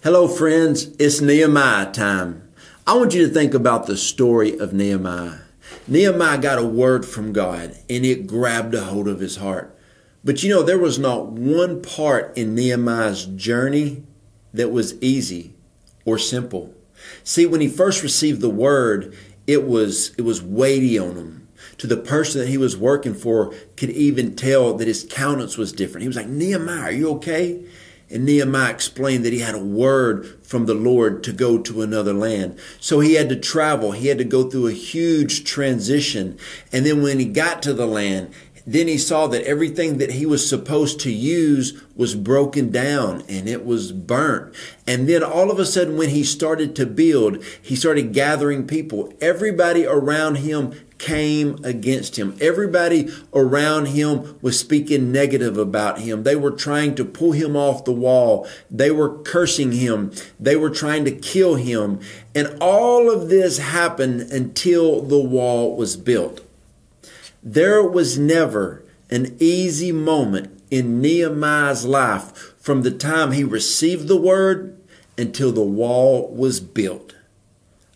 Hello friends, it's Nehemiah time. I want you to think about the story of Nehemiah. Nehemiah got a word from God and it grabbed a hold of his heart. But there was not one part in Nehemiah's journey that was easy or simple. See, when he first received the word, it was weighty on him. To the person that he was working for could even tell that his countenance was different. He was like, "Nehemiah, are you okay?" And Nehemiah explained that he had a word from the Lord to go to another land. So he had to travel. He had to go through a huge transition. And then when he got to the land, then he saw that everything that he was supposed to use was broken down and it was burnt. And then all of a sudden when he started to build, he started gathering people. Everybody around him came against him. Everybody around him was speaking negative about him. They were trying to pull him off the wall. They were cursing him. They were trying to kill him. And all of this happened until the wall was built. There was never an easy moment in Nehemiah's life from the time he received the word until the wall was built.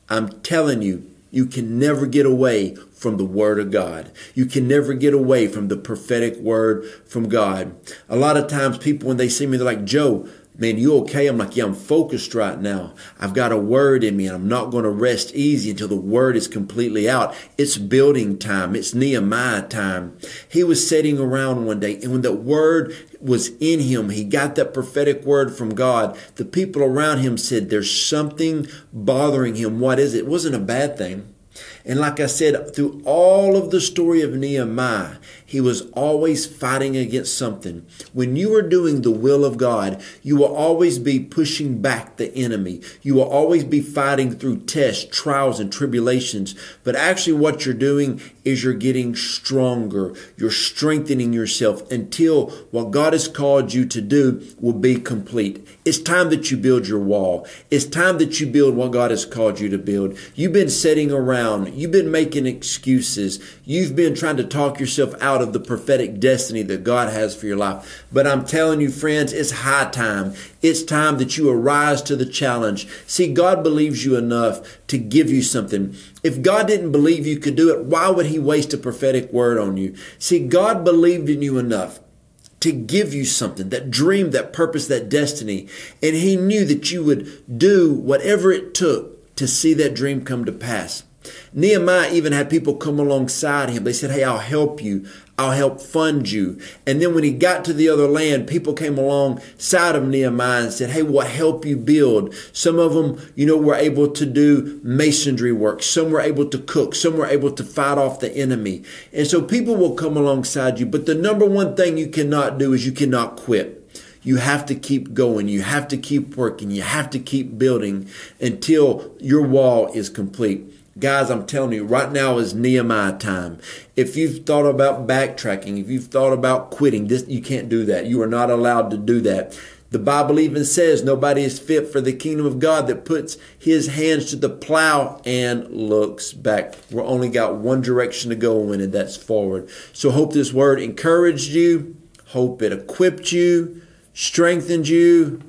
I'm telling you, you can never get away from the word of God. You can never get away from the prophetic word from God. A lot of times people, when they see me, they're like, "Joe, man, you okay?" I'm like, "Yeah, I'm focused right now. I've got a word in me and I'm not going to rest easy until the word is completely out." It's building time. It's Nehemiah time. He was sitting around one day and when the word was in him, he got that prophetic word from God. The people around him said, "There's something bothering him." What is it? It wasn't a bad thing. And like I said, through all of the story of Nehemiah, he was always fighting against something. When you are doing the will of God, you will always be pushing back the enemy. You will always be fighting through tests, trials, and tribulations. But actually what you're doing is you're getting stronger. You're strengthening yourself until what God has called you to do will be complete. It's time that you build your wall. It's time that you build what God has called you to build. You've been sitting around. You've been making excuses. You've been trying to talk yourself out of the prophetic destiny that God has for your life. But I'm telling you, friends, it's high time. It's time that you arise to the challenge. See, God believes you enough to give you something. If God didn't believe you could do it, why would he waste a prophetic word on you? See, God believed in you enough to give you something, that dream, that purpose, that destiny. And he knew that you would do whatever it took to see that dream come to pass. Nehemiah even had people come alongside him. They said, "Hey, I'll help you. I'll help fund you." And then when he got to the other land, people came alongside of Nehemiah and said, "Hey, we'll help you build." Some of them, were able to do masonry work. Some were able to cook. Some were able to fight off the enemy. And so people will come alongside you. But the number one thing you cannot do is you cannot quit. You have to keep going. You have to keep working. You have to keep building until your wall is complete. Guys, I'm telling you, right now is Nehemiah time. If you've thought about backtracking, if you've thought about quitting, you can't do that. You are not allowed to do that. The Bible even says nobody is fit for the kingdom of God that puts his hands to the plow and looks back. We're only got one direction to go in, and that's forward. So hope this word encouraged you. Hope it equipped you, strengthened you,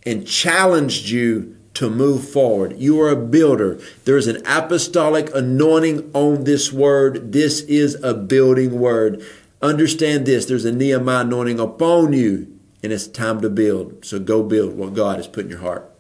and challenged you to move forward. You are a builder. There is an apostolic anointing on this word. This is a building word. Understand this. There's a Nehemiah anointing upon you, and it's time to build. So go build what God has put in your heart.